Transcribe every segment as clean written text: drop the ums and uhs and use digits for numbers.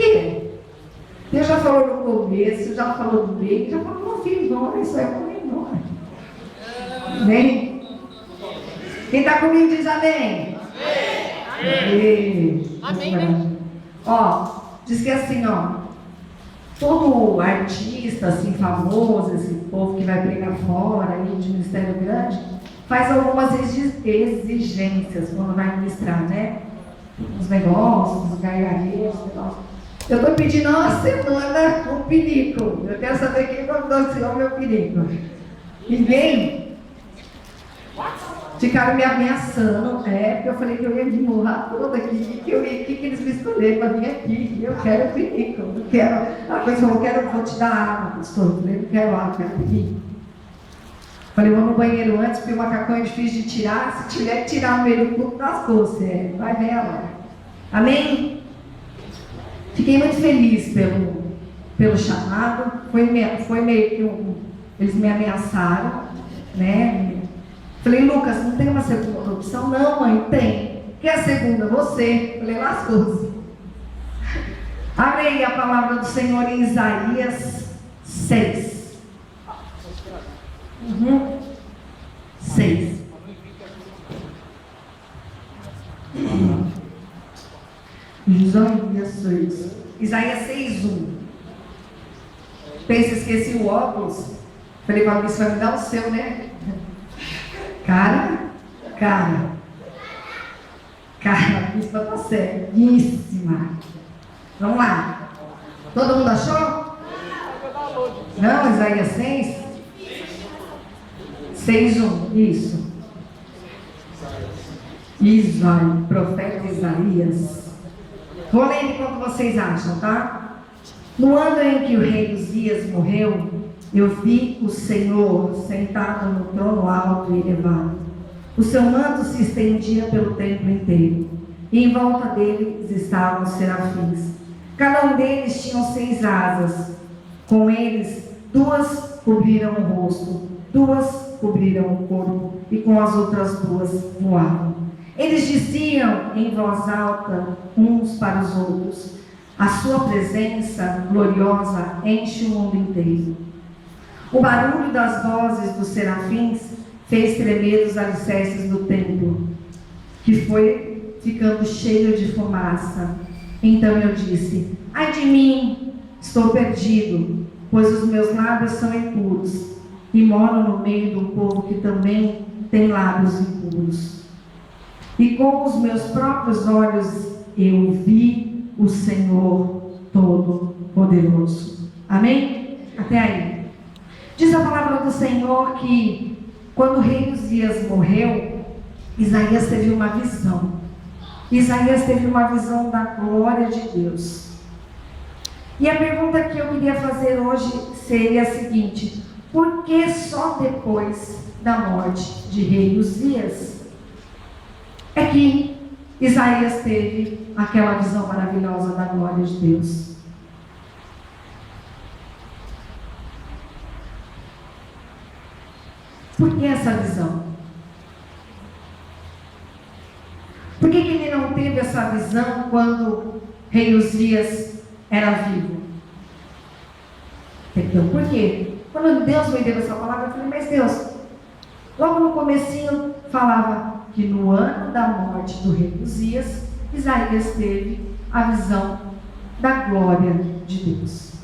quê? Deus já falou no começo, já falou no meio, já falou no fim, não, isso é embora. Amém? Quem está comigo diz amém. Amém. Amém. Ó, diz que assim, ó, todo artista assim famoso, esse povo que vai pregar fora aí de ministério grande, faz algumas exigências quando vai ministrar, né? Os negócios, os gargareiros, os negócios. Eu estou pedindo uma semana um pinico. Eu quero saber quem providenciou o meu pinico. Ninguém? Ficaram me ameaçando, porque eu falei que eu ia me morrar toda aqui, que eles me escolheram para vir aqui. Eu quero pinico, eu quero. A coisa falou, vou te dar água, pastor. Eu falei, não quero água, quero pinico. Falei, vou no banheiro antes, porque o macacão é difícil de tirar. Se tiver que tirar no meio do culto, das costas, vai nela. Amém? Fiquei muito feliz pelo chamado. Foi meio que eles me ameaçaram, né? Falei, Lucas, não tem uma segunda opção? Não, mãe, tem. Quer a segunda? Você. Falei, lascou-se. Abre aí a palavra do Senhor em Isaías 6. 6. Isaías 6:1. Pensa, esqueci o óculos. Falei para mim, você vai me dar o seu, né? Cara, a bispa está ceguíssima. Vamos lá. Todo mundo achou? Não, Isaías 6? 6:1, isso. Profeta Isaías. Vou ler enquanto vocês acham, tá? No ano em que o rei Uzias morreu, eu vi o Senhor sentado no trono alto e elevado. O seu manto se estendia pelo templo inteiro, e em volta deles estavam os serafins. Cada um deles tinha 6 asas. Com eles, 2 cobriram o rosto, 2 cobriram o corpo, e com as outras 2 voavam. Eles diziam em voz alta uns para os outros: a sua presença gloriosa enche o mundo inteiro. O barulho das vozes dos serafins fez tremer os alicerces do templo, que foi ficando cheio de fumaça. Então eu disse: ai de mim, estou perdido, pois os meus lábios são impuros, e moro no meio de um povo que também tem lábios impuros. E com os meus próprios olhos eu vi o Senhor Todo-Poderoso. Amém? Até aí. Diz a palavra do Senhor que quando o rei Uzias morreu, Isaías teve uma visão. Isaías teve uma visão da glória de Deus. E a pergunta que eu queria fazer hoje seria a seguinte: por que só depois da morte de rei Uzias é que Isaías teve aquela visão maravilhosa da glória de Deus? Por que essa visão? Por que ele não teve essa visão quando rei Uzias era vivo? Então, por quê? Quando Deus me deu essa palavra, eu falei, mas Deus, logo no comecinho falava que no ano da morte do rei Uzias, Isaías teve a visão da glória de Deus.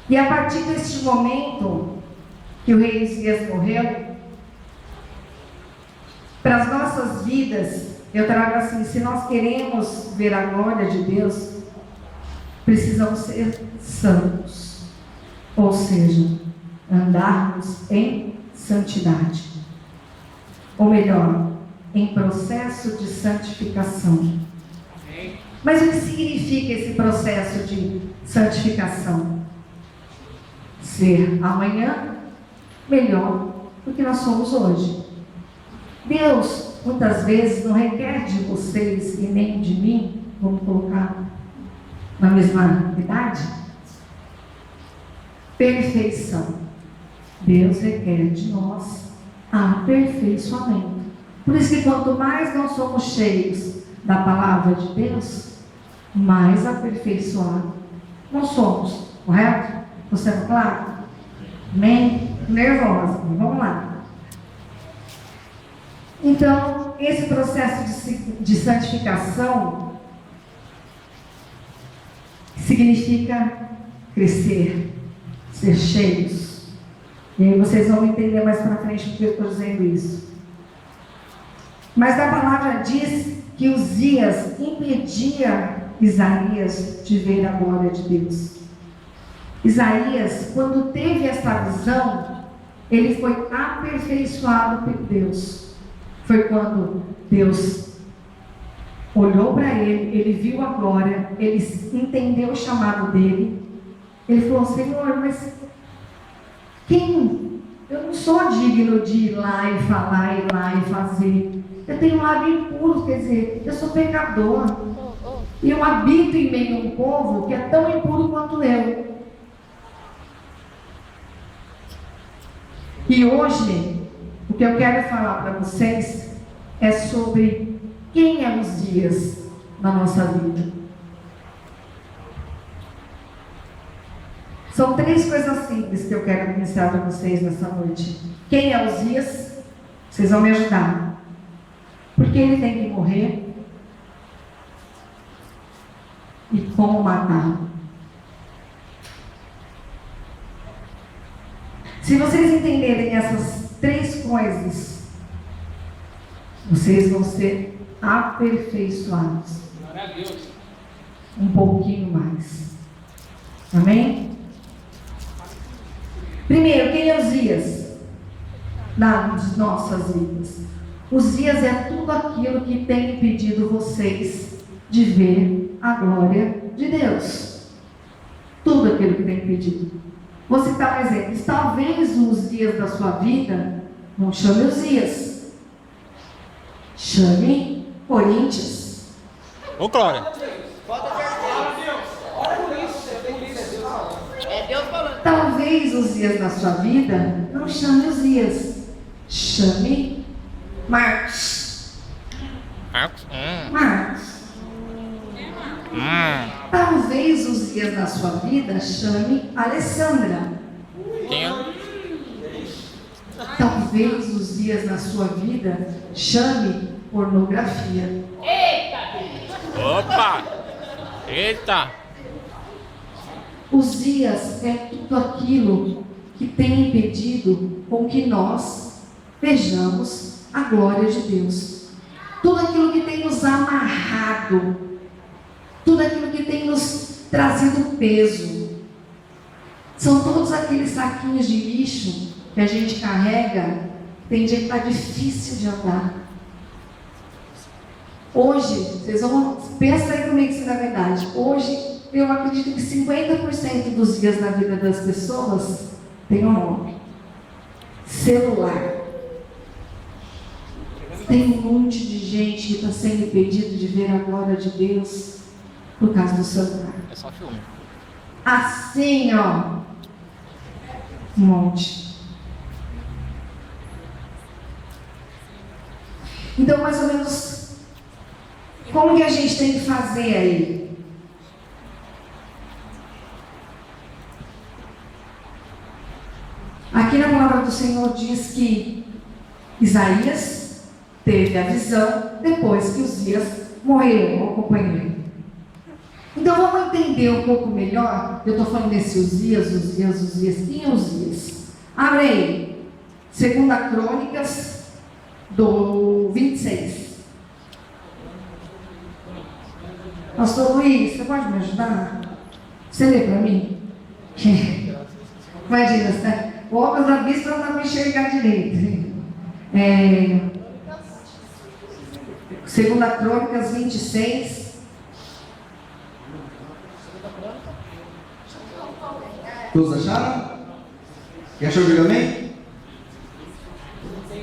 E a partir deste momento que o rei Uzias morreu, para as nossas vidas, eu trago assim: se nós queremos ver a glória de Deus, precisamos ser santos, ou seja, andarmos em santidade, ou melhor, em processo de santificação. Mas o que significa esse processo de santificação? Ser amanhã melhor do que nós somos hoje. Deus, muitas vezes, não requer de vocês e nem de mim, vamos colocar na mesma idade, perfeição. Deus requer de nós aperfeiçoamento. Por isso que quanto mais nós somos cheios da palavra de Deus, mais aperfeiçoado nós somos, correto? Estou sendo claro? Amém? Nervosa, vamos lá. Então, esse processo de santificação significa crescer, ser cheios. E aí vocês vão entender mais para frente porque eu estou dizendo isso. Mas a palavra diz que Uzias impedia Isaías de ver a glória de Deus. Isaías, quando teve essa visão, ele foi aperfeiçoado por Deus. Foi quando Deus olhou para ele, ele viu a glória, ele entendeu o chamado dele. Ele falou: Senhor, mas quem? Eu não sou digno de ir lá e falar, ir lá e fazer. Eu tenho um lábio impuro, quer dizer, eu sou pecador. E eu habito em meio a um povo que é tão impuro quanto eu. E hoje, o que eu quero falar para vocês é sobre quem é Uzias na nossa vida. São 3 coisas simples que eu quero ministrar para vocês nessa noite. Quem é Uzias? Vocês vão me ajudar. Por que ele tem que morrer? E como matá-lo? Se vocês entenderem essas 3 coisas, vocês vão ser aperfeiçoados. Um pouquinho mais. Amém? Primeiro, quem é Uzias? Nas nossas vidas. Uzias é tudo aquilo que tem impedido vocês de ver a glória de Deus. Tudo aquilo que tem impedido. Vou citar um exemplo. Talvez os dias da sua vida, não chame Uzias, chame Corinthians. Ô, glória! Talvez os dias da sua vida, não chame Uzias, chame Marcos. Marcos. Talvez os dias da sua vida, chame Alessandra. Quem é? Talvez os dias da sua vida, chame pornografia. Opa! Eita! Os dias é tudo aquilo que tem impedido com que nós vejamos a glória de Deus. Tudo aquilo que tem nos amarrado, tudo aquilo que tem nos trazido peso. São todos aqueles saquinhos de lixo que a gente carrega, tem dia que está difícil de andar. Hoje, vocês vão, pensa aí comigo se é verdade. Hoje, eu acredito que 50% dos dias na vida das pessoas tem um nome: celular. Tem um monte de gente que está sendo impedido de ver a glória de Deus por causa do celular. É só filme. Assim, ó. Um monte. Então, mais ou menos, como que a gente tem que fazer aí? Aqui na palavra do Senhor diz que Isaías teve a visão depois que Uzias morreu, acompanhou ele. Então vamos entender um pouco melhor. Eu estou falando desse Uzias. Quem é Uzias? Abre aí. 2 Crônicas do 26. Pastor Luiz, você pode me ajudar? Você lê para mim? Imagina, o óculos da vista não dá para enxergar direito. 2 Crônicas 26. Todos acharam? Quem achou, diga amém?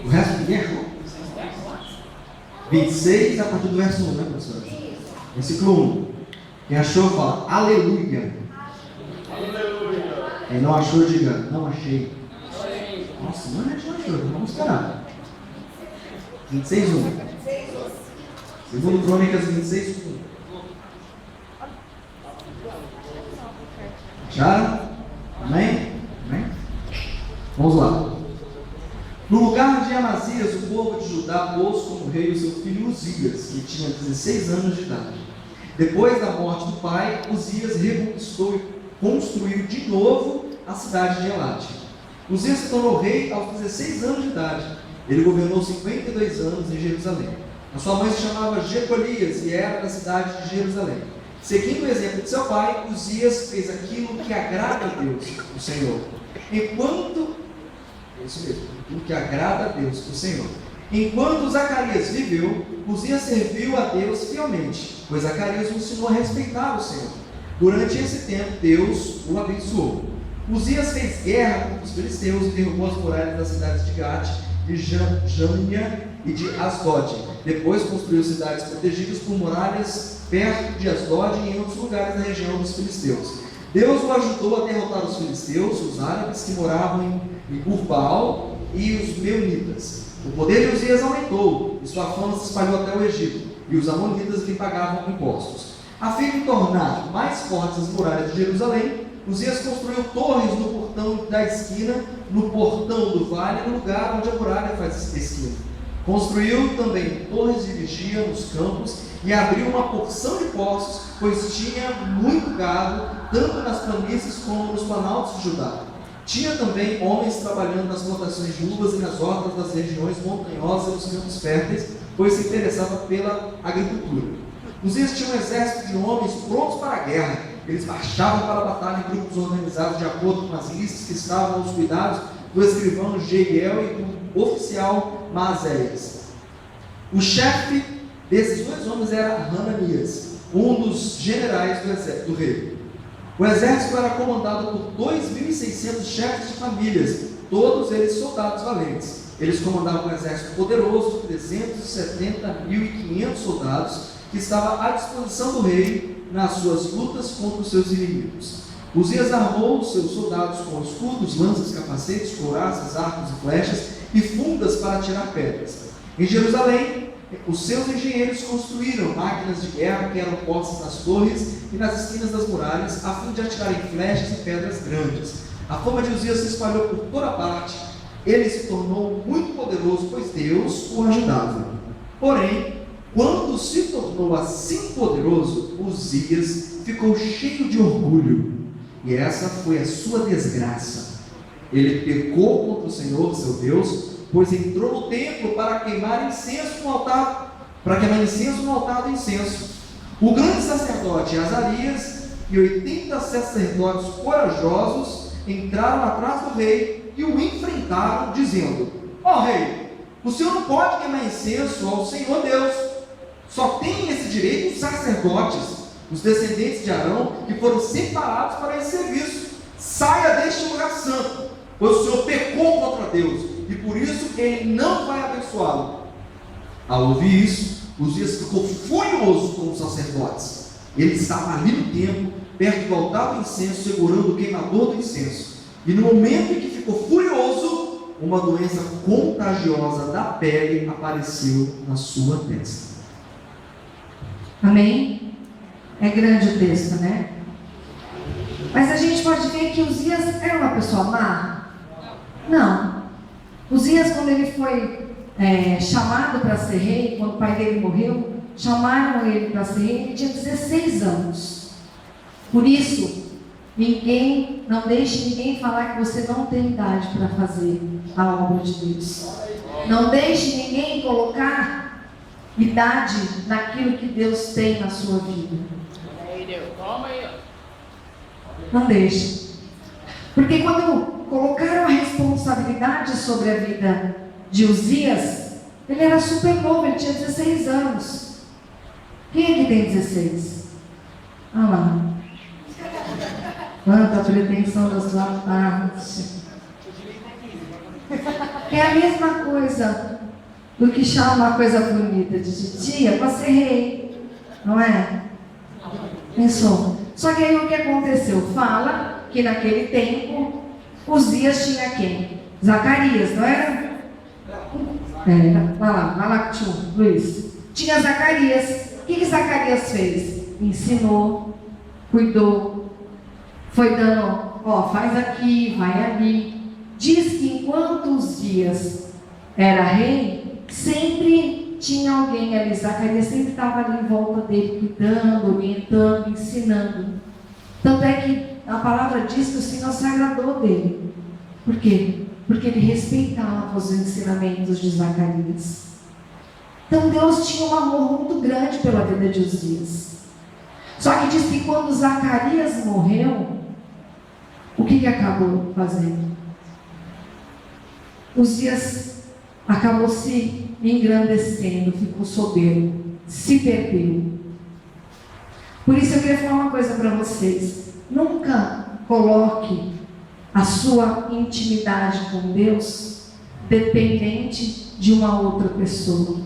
O resto ninguém achou? 26 a partir do verso 1, né, professor? Versículo 1. Quem achou, fala aleluia. Quem não achou, diga não achei. Nossa, não achou, vamos esperar. 26, 1. 2 Crônicas 26, 1. Acharam? Amém? Amém? Vamos lá. No lugar de Amazias, o povo de Judá pôs como rei o seu filho Uzias, que tinha 16 anos de idade. Depois da morte do pai, Uzias reconquistou e construiu de novo a cidade de Elate. Uzias se tornou rei aos 16 anos de idade. Ele governou 52 anos em Jerusalém. A sua mãe se chamava Jecolias e era da cidade de Jerusalém. Seguindo o exemplo de seu pai, Uzias fez aquilo que agrada a Deus, o Senhor. Aquilo que agrada a Deus, o Senhor. Enquanto Zacarias viveu, Uzias serviu a Deus fielmente, pois Zacarias o ensinou a respeitar o Senhor. Durante esse tempo, Deus o abençoou. Uzias fez guerra contra os filisteus e derrubou as muralhas das cidades de Gate, de Jânia e de Asdod. Depois construiu cidades protegidas por muralhas perto de Asdod e em outros lugares da região dos filisteus. Deus o ajudou a derrotar os filisteus, os árabes que moravam em Gurbaal e os meunitas. O poder de Uzias aumentou e sua fama se espalhou até o Egito, e os amonitas lhe pagavam impostos. A fim de tornar mais fortes as muralhas de Jerusalém, Uzias construiu torres no portão da esquina, no portão do vale, no lugar onde a muralha faz esquina. Construiu também torres de vigia nos campos e abriu uma porção de poços, pois tinha muito gado, tanto nas planícies como nos planaltos de Judá. Tinha também homens trabalhando nas plantações de uvas e nas hortas das regiões montanhosas e nos campos férteis, pois se interessava pela agricultura. Uzias tinha um exército de homens prontos para a guerra. Eles marchavam para a batalha em grupos organizados de acordo com as listas que estavam aos cuidados do escrivão Jeiel e do oficial Maazéias. O chefe desses dois homens era Hananias, um dos generais do exército do rei. O exército era comandado por 2.600 chefes de famílias, todos eles soldados valentes. Eles comandavam um exército poderoso de 370.500 soldados, que estava à disposição do rei nas suas lutas contra os seus inimigos. Uzias armou os seus soldados com escudos, lanças, capacetes, couraças, arcos e flechas e fundas para atirar pedras. Em Jerusalém, os seus engenheiros construíram máquinas de guerra que eram postas nas torres e nas esquinas das muralhas, a fim de atirarem flechas e pedras grandes. A fama de Uzias se espalhou por toda parte. Ele se tornou muito poderoso, pois Deus o ajudava. Porém, quando se tornou assim poderoso, Uzias ficou cheio de orgulho. E essa foi a sua desgraça. Ele pecou contra o Senhor, seu Deus, pois entrou no templo para queimar incenso no altar, do incenso. O grande sacerdote Azarias e 80 sacerdotes corajosos entraram atrás do rei e o enfrentaram, dizendo: ó rei, o senhor não pode queimar incenso ao Senhor Deus. Só tem esse direito os sacerdotes, os descendentes de Arão, que foram separados para esse serviço. Saia deste lugar santo, pois o senhor pecou contra Deus, e por isso ele não vai abençoá-lo. Ao ouvir isso, Uzias ficou furioso com os sacerdotes. Ele estava ali no templo, perto do altar do incenso, segurando o queimador do incenso. E no momento em que ficou furioso, uma doença contagiosa da pele apareceu na sua testa. Amém? É grande o texto, né? Mas a gente pode ver que Uzias era uma pessoa má? Não. Uzias, quando ele foi chamado para ser rei, quando o pai dele morreu, chamaram ele para ser rei, ele tinha 16 anos. Por isso, não deixe ninguém falar que você não tem idade para fazer a obra de Deus. Não deixe ninguém colocar idade naquilo que Deus tem na sua vida. Não deixe. Porque quando colocaram a responsabilidade sobre a vida de Uzias, ele era super novo, ele tinha 16 anos. Quem aqui tem 16? Ah lá. Quanta pretensão da sua parte. É a mesma coisa do que chama uma coisa bonita de titia para ser rei, não é? Pensou. Só que aí o que aconteceu? Fala que naquele tempo Uzias tinha quem? Zacarias, não era? Vai lá, Luiz. Tinha Zacarias. O que Zacarias fez? Ensinou, cuidou, foi dando, ó, faz aqui, vai ali. Diz que enquanto os dias era rei, sempre tinha alguém ali. Zacarias sempre estava ali em volta dele, cuidando, orientando, ensinando. Tanto é que a palavra diz que o Senhor se agradou dele. Por quê? Porque ele respeitava os ensinamentos de Zacarias. Então Deus tinha um amor muito grande pela vida de Uzias. Só que diz que quando Zacarias morreu, o que acabou fazendo? Uzias acabou se engrandecendo, ficou soberbo, se perdeu. Por isso eu queria falar uma coisa para vocês. Nunca coloque a sua intimidade com Deus dependente de uma outra pessoa.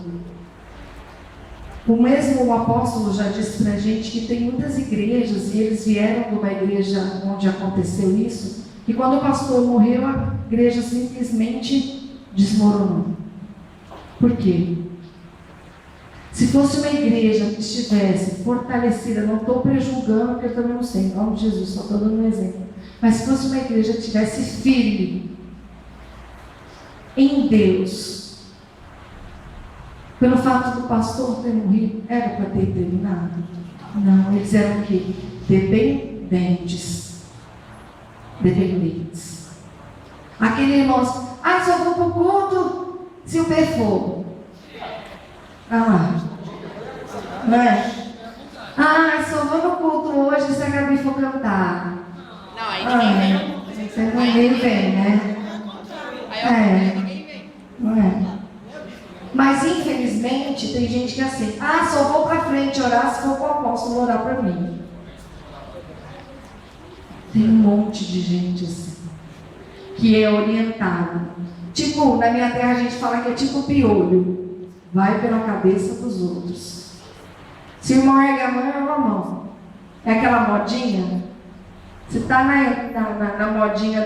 O mesmo apóstolo já disse para a gente que tem muitas igrejas, e eles vieram de uma igreja onde aconteceu isso, e quando o pastor morreu, a igreja simplesmente desmoronou. Por quê? Se fosse uma igreja que estivesse fortalecida, não estou prejulgando, porque eu também não sei, em nome de Jesus, só estou dando um exemplo. Mas se fosse uma igreja que estivesse firme em Deus, pelo fato do pastor ter morrido, era para ter terminado? Não, eles eram o quê? Dependentes. Dependentes. Aquele irmão, só vou para o culto se o pé for. Não é? Só vou no culto hoje se a Gabi for cantar. Não, aí ninguém vem. Ninguém vem, né? Ninguém vem. Não é? Mas infelizmente tem gente que é assim, só vou para frente orar se for o apóstolo orar para mim. Tem um monte de gente assim, que é orientada. Tipo, na minha terra a gente fala que é tipo piolho, vai pela cabeça dos outros. Se o irmão ergue a mão, ergue a mão. É aquela modinha. Você está na modinha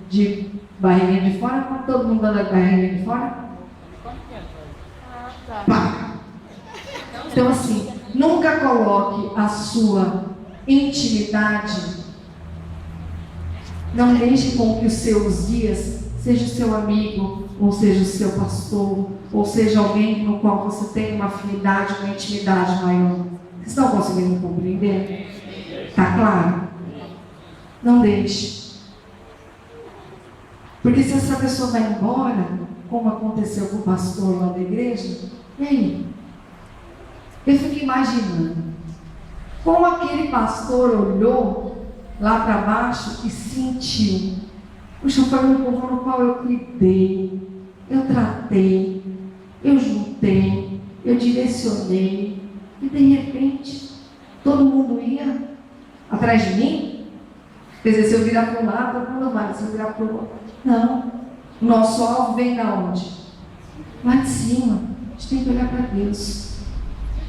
de barriguinha de fora, quando todo mundo anda com barriguinha de fora? Pá. Então assim, nunca coloque a sua intimidade, não deixe com que os seus dias seja o seu amigo, ou seja o seu pastor, ou seja alguém no qual você tem uma afinidade, uma intimidade maior. Vocês estão conseguindo compreender? Está claro? Não deixe. Porque se essa pessoa vai embora, como aconteceu com o pastor lá da igreja, e aí? Eu fico imaginando como aquele pastor olhou lá para baixo e sentiu: puxa, foi um povo no qual eu cuidei, eu tratei, eu juntei, eu direcionei, e de repente todo mundo ia atrás de mim. Quer dizer, se eu virar para um lado, todo mundo vai, se eu virar para o outro. Não, o nosso alvo vem da onde? Lá de cima. A gente tem que olhar para Deus.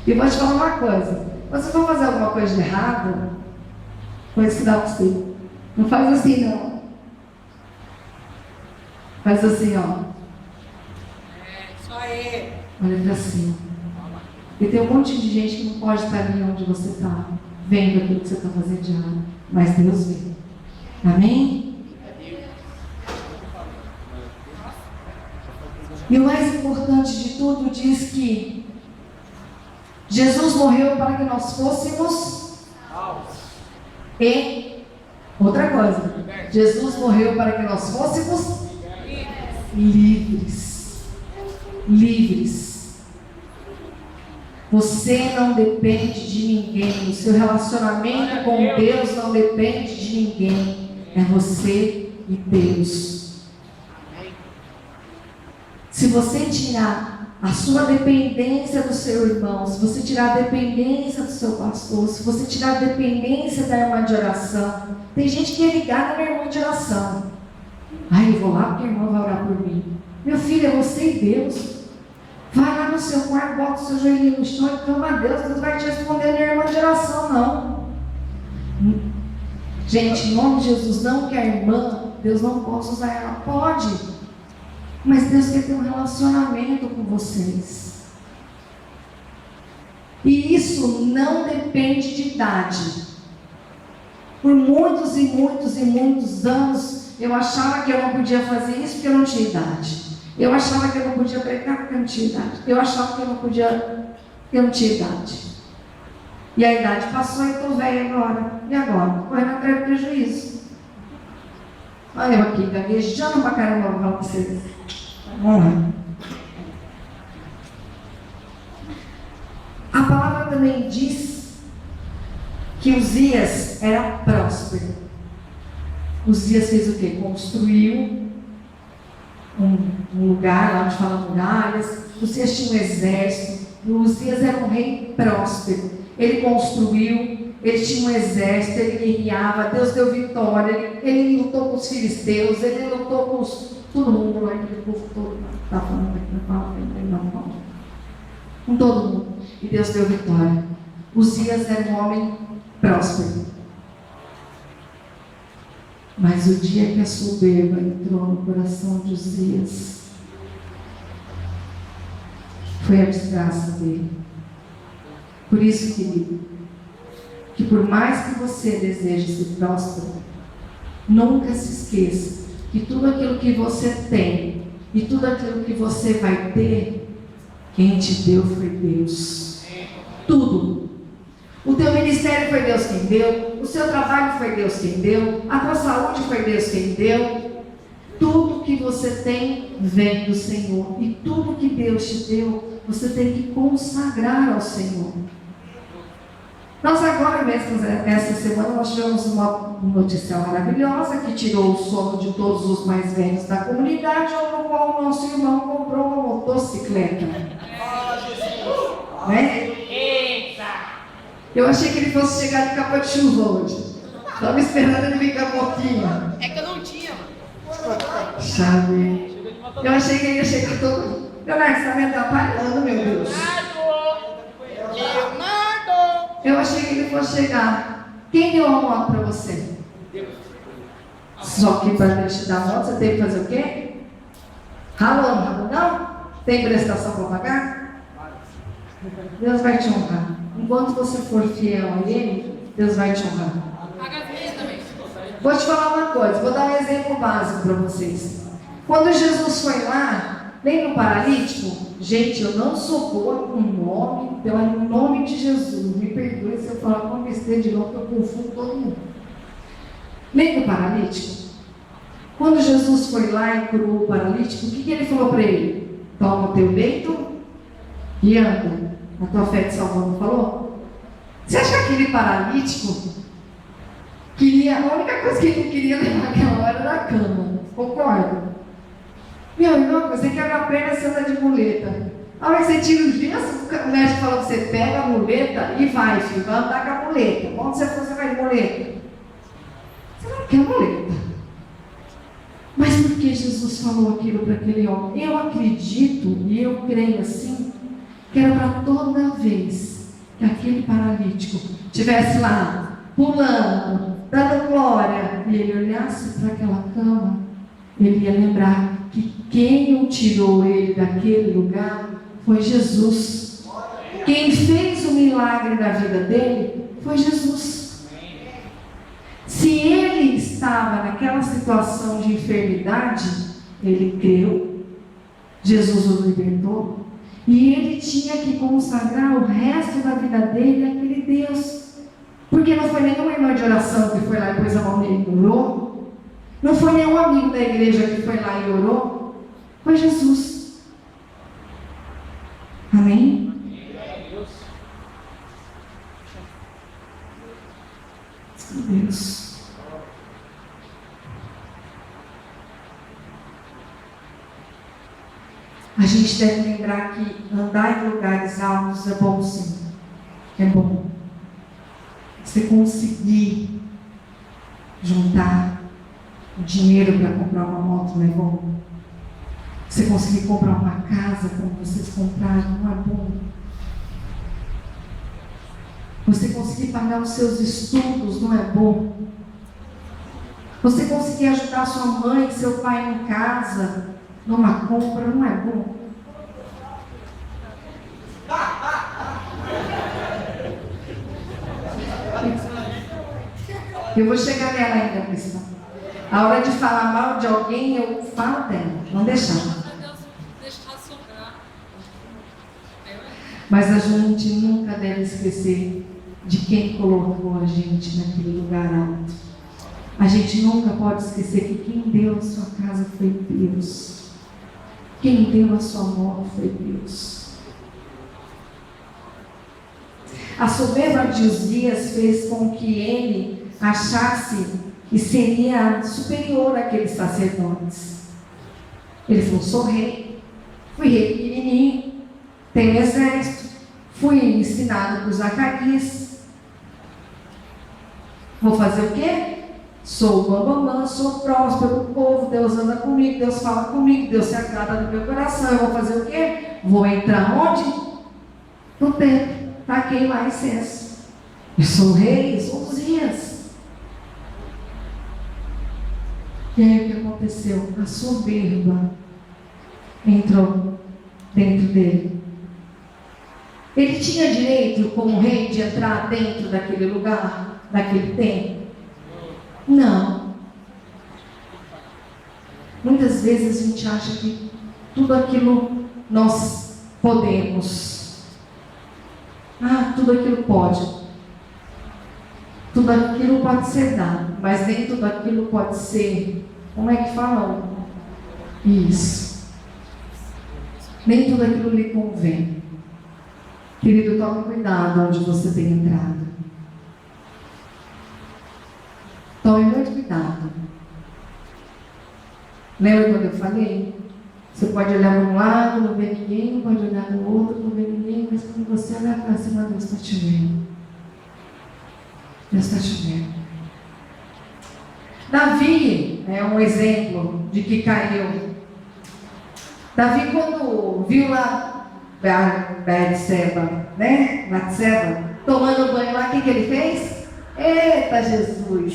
E vou te falar uma coisa: você for fazer alguma coisa de errado, vou ensinar você. Não faz assim não. Faz assim, ó. Só aí. Olha para cima. E tem um monte de gente que não pode estar ali onde você está, vendo aquilo que você está fazendo de errado. Mas Deus vê. Amém? E o mais importante de tudo diz que Jesus morreu para que nós fôssemos. E outra coisa, Jesus morreu para que nós fôssemos livres. Livres. Você não depende de ninguém. O seu relacionamento com Deus não depende de ninguém. É você e Deus. Se você tirar a sua dependência do seu irmão, se você tirar a dependência do seu pastor, se você tirar a dependência da irmã de oração, tem gente que é ligada na irmã de oração. Eu vou lá porque a irmã vai orar por mim. Meu filho, é você e Deus. Vai lá no seu quarto, bota o seu joelhinho no chão e clama a Deus. Deus vai te responder na irmã de oração, não. Gente, em nome de Jesus, não que a irmã, Deus não possa usar ela. Pode. Mas Deus quer ter um relacionamento com vocês. E isso não depende de idade. Por muitos e muitos e muitos anos, eu achava que eu não podia fazer isso porque eu não tinha idade. Eu achava que eu não podia pregar porque eu não tinha idade. Eu achava que eu não podia, eu não tinha idade. E a idade passou e estou velha agora. E agora? Correndo atrás do prejuízo. Olha eu aqui, gaguejando pra caramba, vou falar pra vocês. Vamos lá. A palavra também diz que Uzias era próspero. Uzias fez o quê? Construiu um lugar lá onde fala muralhas. Uzias tinha um exército. Uzias era um rei próspero. Ele construiu, ele tinha um exército, ele guerreava, Deus deu vitória, ele lutou com os filisteus, ele lutou com todo mundo, aquele povo todo, está falando aqui, não fala, com todo mundo, e Deus deu vitória. Uzias era um homem próspero, mas o dia que a soberba entrou no coração de Uzias, foi a desgraça dele. Por isso, querido, que por mais que você deseje ser próspero, nunca se esqueça que tudo aquilo que você tem e tudo aquilo que você vai ter, quem te deu foi Deus. Tudo. O teu ministério foi Deus quem deu, o seu trabalho foi Deus quem deu, a tua saúde foi Deus quem deu. Tudo que você tem vem do Senhor, e tudo que Deus te deu, você tem que consagrar ao Senhor. Nós agora mesmo, essa semana, nós tivemos uma notícia maravilhosa que tirou o sono de todos os mais velhos da comunidade, no qual o nosso irmão comprou uma motocicleta. Né? Eita! Eu achei que ele fosse chegar de capa de chuva hoje. Estava esperando ele vir com a motinha. É que eu não tinha, mano. Sabe? Eu achei que ele ia chegar todo. Leonardo, você está me atrapalhando, meu Deus. Leonardo! Eu achei que ele fosse chegar. Quem deu a moto para você? Só que para ele te dar a moto, você tem que fazer o quê? Ralando, não? Tem prestação para pagar? Deus vai te honrar. Enquanto você for fiel a Ele, Deus vai te honrar. Paga as minhas também. Vou te falar uma coisa, vou dar um exemplo básico para vocês. Quando Jesus foi lá, lembra o paralítico? Gente, eu não sou boa com nome, pelo nome de Jesus. Me perdoe se eu falar com besteira de novo, que eu confundo todo mundo. Lembra o paralítico? Quando Jesus foi lá e curou o paralítico, o que ele falou para ele? Toma o teu leito e anda. A tua fé te salvou, não falou? Você acha que aquele paralítico queria, a única coisa que ele queria naquela hora era a cama? Concorda? Meu irmão, você quebra a perna e você anda de muleta. A hora que você tira o gesso, o médico falou que você pega a muleta e vai, filho, vai andar com a muleta. Onde você for, você vai de muleta. Você não quer muleta. Mas por que Jesus falou aquilo para aquele homem? Eu acredito e eu creio assim, que era para toda vez que aquele paralítico estivesse lá, pulando, dando glória, e ele olhasse para aquela cama, ele ia lembrar que quem o tirou ele daquele lugar foi Jesus. Quem fez o milagre na vida dele foi Jesus. Se ele estava naquela situação de enfermidade, ele creu, Jesus o libertou, e ele tinha que consagrar o resto da vida dele àquele Deus. Porque não foi nenhuma irmã de oração que foi lá e pôs a mão nele e orou. Não foi nenhum amigo da igreja que foi lá e orou. Foi Jesus. Amém? Deus. A gente deve lembrar que andar em lugares altos é bom, sim. É bom. Você conseguir juntar dinheiro para comprar uma moto não é bom? Você conseguir comprar uma casa como vocês compraram não é bom? Você conseguir pagar os seus estudos não é bom? Você conseguir ajudar sua mãe e seu pai em casa numa compra não é bom? Eu vou chegar nela ainda, cristã. A hora de falar mal de alguém, eu falo dela. Não deixar. Mas a gente nunca deve esquecer de quem colocou a gente naquele lugar alto. A gente nunca pode esquecer que quem deu a sua casa foi Deus. Quem deu a sua moto foi Deus. A soberba de Uzias fez com que ele achasse que seria superior àqueles sacerdotes. Ele falou: sou rei, fui rei pequenininho, tenho exército, fui ensinado por Zacarias. Vou fazer o quê? Sou bambambam, sou próspero do povo, Deus anda comigo, Deus fala comigo, Deus se agrada do meu coração. Eu vou fazer o quê? Vou entrar onde? No templo, taquei lá incenso. Eu sou rei, sou Uzias. E aí o que aconteceu? A soberba entrou dentro dele. Ele tinha direito, como rei, de entrar dentro daquele lugar, daquele templo? Não. Muitas vezes a gente acha que tudo aquilo nós podemos. Tudo aquilo pode. Tudo aquilo pode ser dado, mas nem tudo aquilo pode ser. Como é que falam? Isso. Nem tudo aquilo lhe convém. Querido, tome cuidado onde você tem entrado. Tome muito cuidado. Lembra quando eu falei? Você pode olhar para um lado, não ver ninguém, pode olhar para o outro, não ver ninguém, mas quando você olhar para cima, Deus está te vendo. Deus está te vendo. Davi é um exemplo de que caiu. Davi, quando viu lá Batseba, né? Batseba, tomando banho lá, o que ele fez? Eita, Jesus!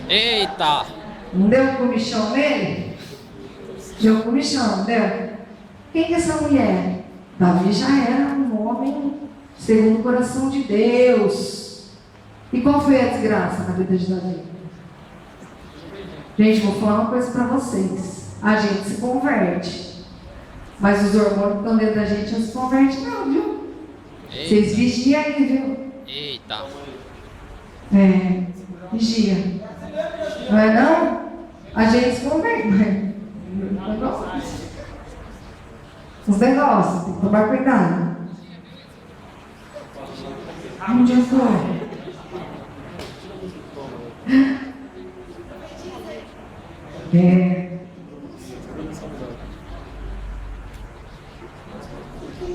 Eita! Não deu um comichão nele? Deu um comichão, não deu? Quem que é essa mulher? Davi já era um homem segundo o coração de Deus. E qual foi a desgraça na vida de Davi? Gente, vou falar uma coisa para vocês. A gente se converte, mas os hormônios que estão dentro da gente não se convertem não, viu? Eita. Vocês vigiem aí, viu? Eita! Vigia. Não é não? A gente se converte, mas os negócios, tem que tomar cuidado. Onde eu foi?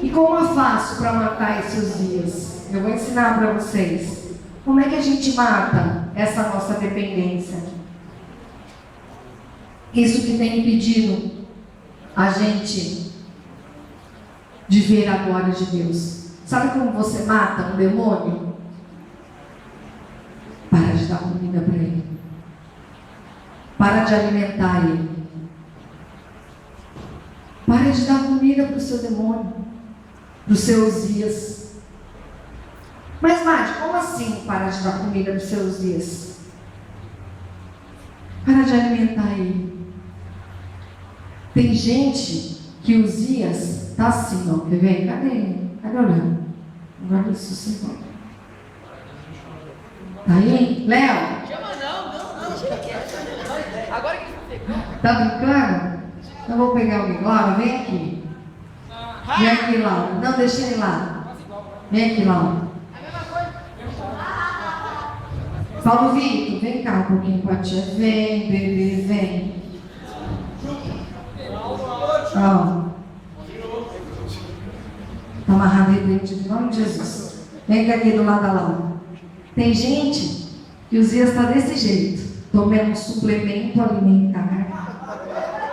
E como eu faço para matar esses dias? Eu vou ensinar para vocês. Como é que a gente mata essa nossa dependência? Isso que tem impedido a gente de ver a glória de Deus. Sabe como você mata um demônio? Para de dar comida para ele. Para de alimentar ele. Para de dar comida para o seu demônio, para os seus dias. Mas, Madi, como assim para de dar comida para os seus dias? Para de alimentar ele. Tem gente que Uzias está assim, ó. Quer ver? Cadê ele? Cadê o Léo? Agora isso se vai. Tá aí? Léo? Chama não. Agora que ficou. Tá brincando? Então vou pegar o Glória, vem aqui. Vem aqui, Laura. Não, deixa ele lá. Vem aqui, Laura. Paulo Vitor, vem cá um pouquinho com a tia. Vem, bebê, vem. Ó. Tá amarrado aí dentro de nome de Jesus. Vem cá aqui do lado da Laura. Tem gente que os dias está desse jeito, tomando um suplemento alimentar,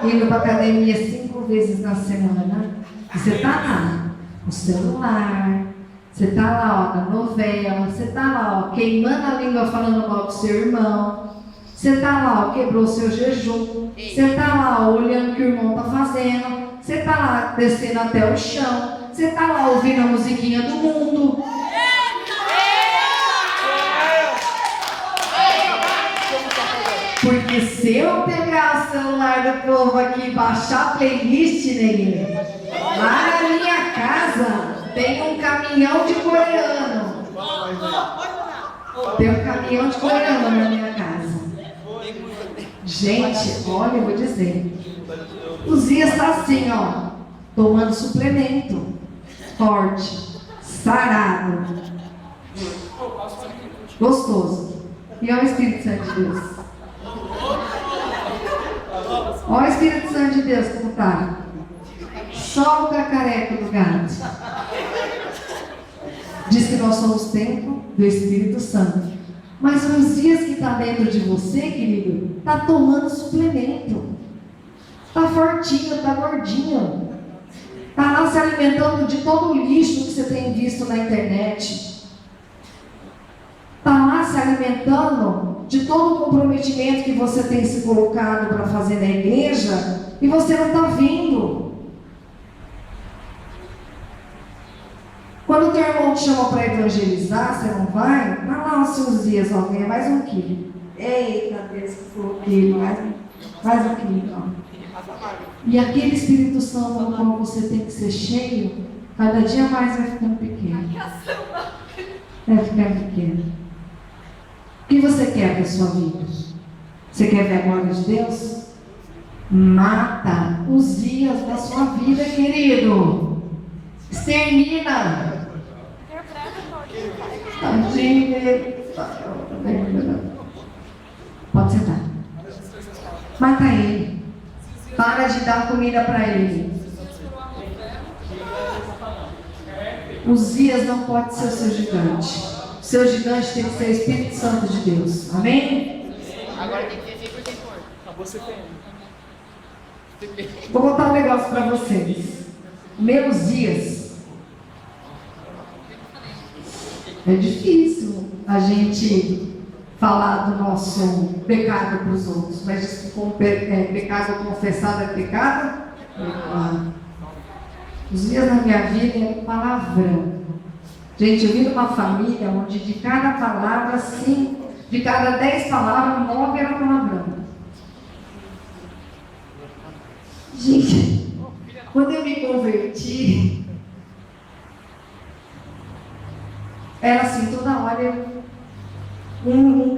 indo para academia 5 vezes na semana. E você está lá, no celular, você está lá, ó, na novela, você está lá, ó, queimando a língua falando mal do seu irmão, você está lá, ó, quebrou o seu jejum, você está lá, ó, olhando o que o irmão está fazendo, você está lá, descendo até o chão, você está lá, ouvindo a musiquinha do mundo. Porque se eu pegar o celular do povo aqui e baixar a playlist, neguinho, lá na minha casa tem um caminhão de coreano. Tem um caminhão de coreano na minha casa. Gente, olha, eu vou dizer. O Zia está assim, ó, tomando suplemento forte, sarado, gostoso. E olha o Espírito Santo de Deus. Olha o Espírito Santo de Deus como tá. Só o cacareco do gato. Diz que nós somos templo do Espírito Santo. Mas os dias que está dentro de você, querido, está tomando suplemento. Está fortinho, está gordinho. Está lá se alimentando de todo o lixo que você tem visto na internet. Está lá se alimentando de todo o comprometimento que você tem se colocado para fazer na igreja e você não está vindo. Quando o teu irmão te chama para evangelizar, você não vai? Tá lá os seus dias, ó, ganha mais um quilo. Eita, Deus, que falou quilo, mais um quilo, ó. E aquele Espírito Santo no qual você tem que ser cheio, cada dia mais vai ficando pequeno. Vai ficando pequeno. O que você quer para a sua vida? Você quer ver a glória de Deus? Mata os dias da sua vida, querido. Extermina. Tadinho. Pode sentar. Mata ele. Para de dar comida para ele. Uzias não pode ser o seu gigante. O seu gigante tem que ser o Espírito Santo de Deus. Amém? Agora tem que viver por quem for. Vou contar um negócio para vocês. Meus dias. É difícil a gente falar do nosso pecado para os outros, mas diz que pecado confessado é pecado. Os dias na minha vida é palavrão. Gente, eu vim de uma família onde de cada palavra, sim, de cada 10 palavras, 9 eram palavrão. Gente, quando eu me converti, era assim, toda hora um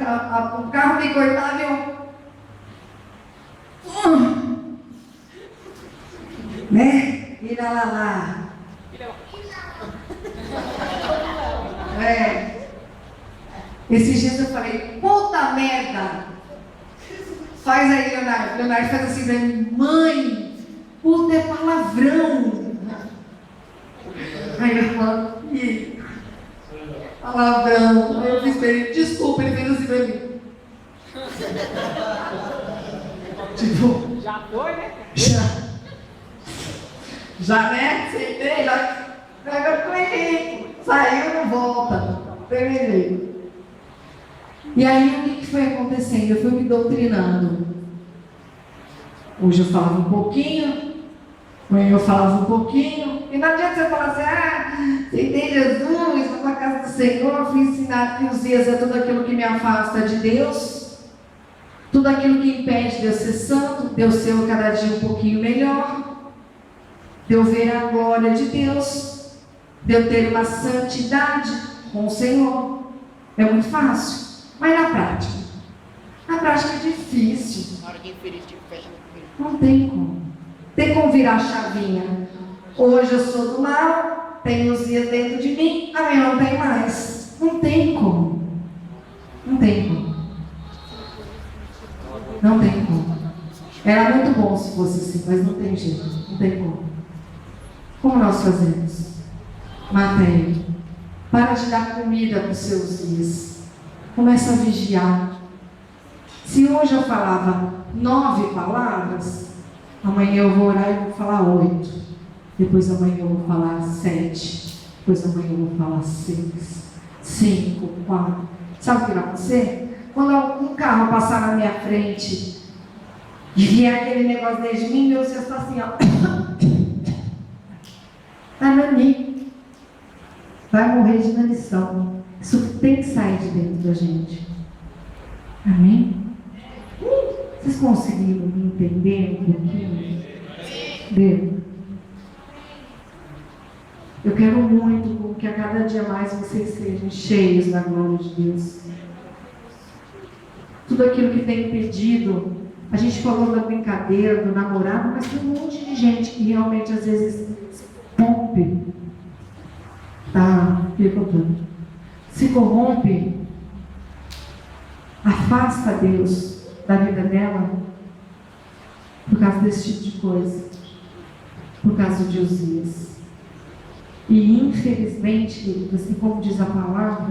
carro me cortava e eu... né? Iralalá. Esses dias eu falei, puta merda! Faz aí, Leonardo. Leonardo faz assim pra mim, mãe, puta é palavrão. Aí eu falo, ih, palavrão. Aí eu fiz pra ele, desculpa, ele fez assim pra mim. Tipo, Já foi, né? já né? Sentei, já saiu, não volta. Terminei. E aí o que foi acontecendo? Eu fui me doutrinando. Hoje eu falava um pouquinho, amanhã eu falava um pouquinho, e não adianta você falar assim, você tem Jesus, vou para a casa do Senhor, fui ensinar que os dias é tudo aquilo que me afasta de Deus, tudo aquilo que impede de eu ser santo, de eu ser cada dia um pouquinho melhor, de eu ver a glória de Deus, de eu ter uma santidade com o Senhor. É muito fácil, mas na prática é difícil. Na hora de inferir, tipo, fecha no Não tem como. Tem como virar a chavinha. Hoje eu sou do mal, tenho os dias dentro de mim, amanhã não tem mais. Não tem como. Não tem como. Não tem como. Era muito bom se fosse assim, mas não tem jeito. Não tem como. Como nós fazemos? Mata ele. Para de dar comida para os seus dias. Começa a vigiar. Se hoje eu falava 9 palavras, amanhã eu vou orar e vou falar 8. Depois amanhã eu vou falar 7. Depois amanhã eu vou falar 6, 5, 4. Sabe o que vai acontecer? Quando um carro passar na minha frente e vier aquele negócio desde mim, meu Deus está assim, ó. Tá nani. Vai morrer de inanição. Isso tem que sair de dentro da gente. Amém? entender um pouquinho? Deu. Eu quero muito que a cada dia mais vocês sejam cheios da glória de Deus. Tudo aquilo que tem impedido, a gente falou da brincadeira, do namorado, mas tem um monte de gente que realmente às vezes se corrompe. Se corrompe, afasta Deus da vida dela por causa desse tipo de coisa, por causa de Uzias. E infelizmente, assim como diz a palavra,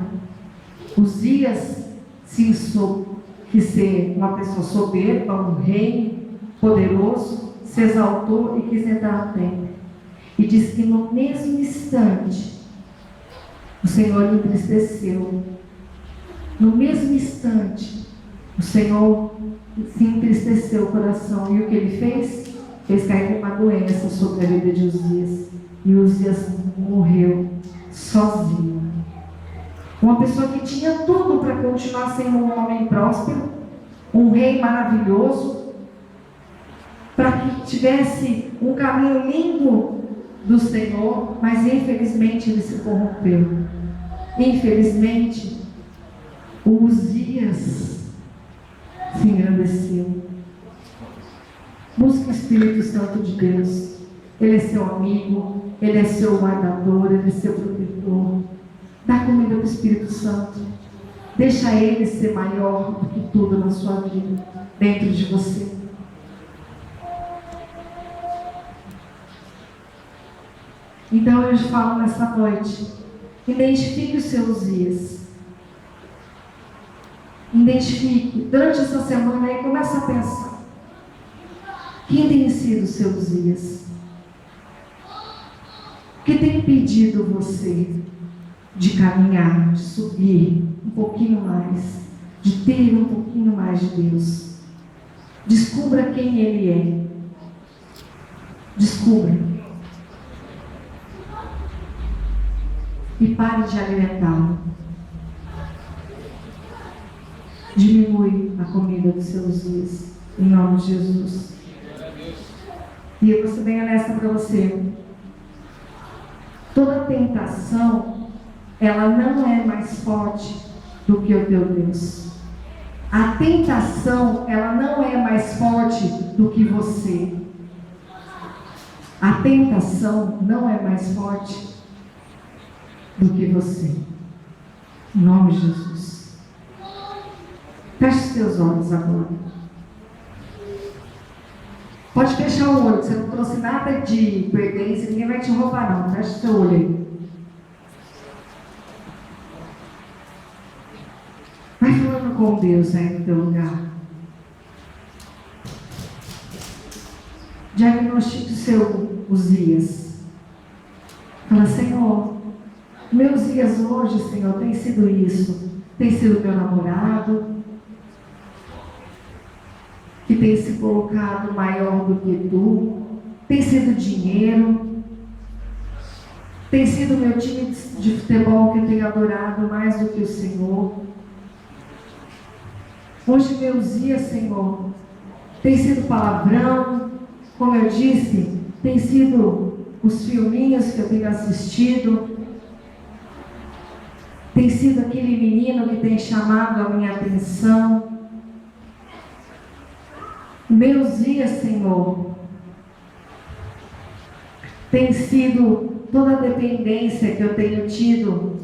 Uzias quis ser uma pessoa soberba, um rei poderoso, se exaltou e quis entrar no templo. E diz que no mesmo instante o Senhor entristeceu. No mesmo instante o Senhor se entristeceu o coração. E o que ele fez? Fez cair uma doença sobre a vida de Uzias. E Uzias morreu sozinho. Uma pessoa que tinha tudo para continuar sendo um homem próspero, um rei maravilhoso, para que tivesse um caminho lindo do Senhor, mas infelizmente ele se corrompeu. Infelizmente, Uzias se engrandeceu. Busque o Espírito Santo de Deus. Ele é seu amigo, ele é seu guardador, ele é seu protetor. Dá comida para o Espírito Santo. Deixa ele ser maior do que tudo na sua vida, dentro de você. Então eu falo nessa noite, identifique os seus dias. Identifique, durante essa semana aí, começa a pensar. Quem tem sido os seus dias? O que tem impedido você de caminhar, de subir um pouquinho mais, de ter um pouquinho mais de Deus? Descubra quem Ele é. Descubra. E pare de alimentá-lo. Diminui a comida dos seus dias, em nome de Jesus. E eu vou ser bem honesta para você. Toda tentação, ela não é mais forte do que o teu Deus. A tentação, ela não é mais forte do que você. A tentação não é mais forte do que você. Em nome de Jesus. Feche os teus olhos agora. Pode fechar o olho. Você não trouxe nada de pertence, ninguém vai te roubar não. Feche o teu olho aí. Vai falando com Deus aí no teu lugar. Diagnostique os dias. Fala, Senhor, meus dias hoje, Senhor, tem sido isso. Tem sido meu namorado, que tem se colocado maior do que tu. Tem sido dinheiro. Tem sido meu time de futebol que eu tenho adorado mais do que o Senhor. Hoje meus dias, Senhor, tem sido palavrão, como eu disse, tem sido os filminhos que eu tenho assistido, tem sido aquele menino que tem chamado a minha atenção. Meus dias, Senhor, tem sido toda a dependência que eu tenho tido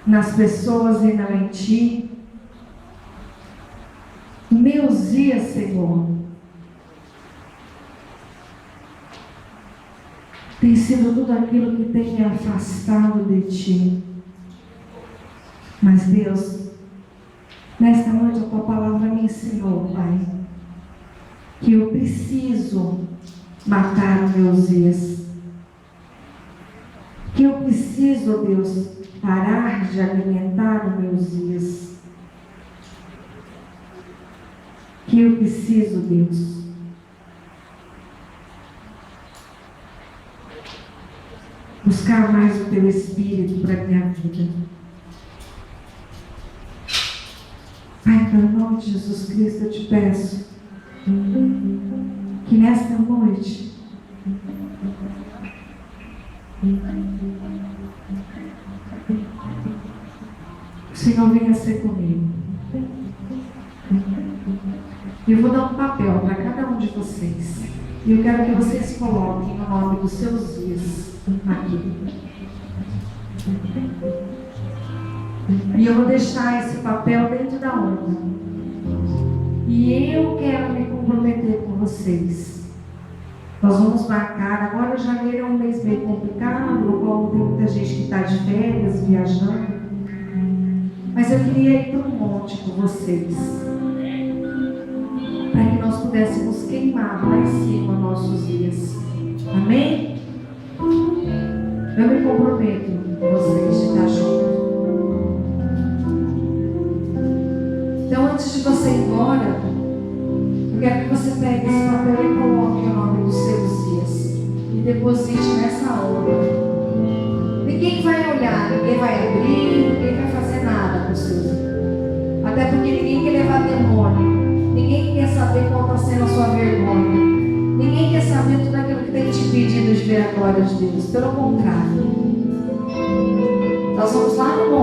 nas pessoas e não em Ti. Meus dias, Senhor, tem sido tudo aquilo que tem me afastado de Ti. Mas Deus, nesta noite a Tua palavra me ensinou, Pai, que eu preciso matar os meus dias. Que eu preciso, Deus, parar de alimentar os meus dias. Que eu preciso, Deus, buscar mais o Teu Espírito para a minha vida. Pai, pelo nome de Jesus Cristo, eu te peço, nesta noite, o Senhor venha ser comigo. Eu vou dar um papel para cada um de vocês. E eu quero que vocês coloquem o nome dos seus dias aqui. E eu vou deixar esse papel dentro da urna. E eu quero me comprometer com vocês. Nós vamos marcar. Agora janeiro é um mês meio complicado, no qual tem muita gente que está de férias, viajando. Mas eu queria ir para um monte com vocês, para que nós pudéssemos queimar lá em cima nossos dias. Amém? Eu me comprometo com vocês de estar juntos. Então, antes de você ir embora, eu quero que você pegue esse papel e coloque o nome dos seus dias e deposite nessa urna. Ninguém vai olhar, ninguém vai abrir, ninguém vai fazer nada com os seus dias. Até porque ninguém quer levar demônio. Ninguém quer saber qual está sendo a sua vergonha. Ninguém quer saber tudo aquilo que tem te impedido de ver a glória de Deus. Pelo contrário, nós vamos lá no monte.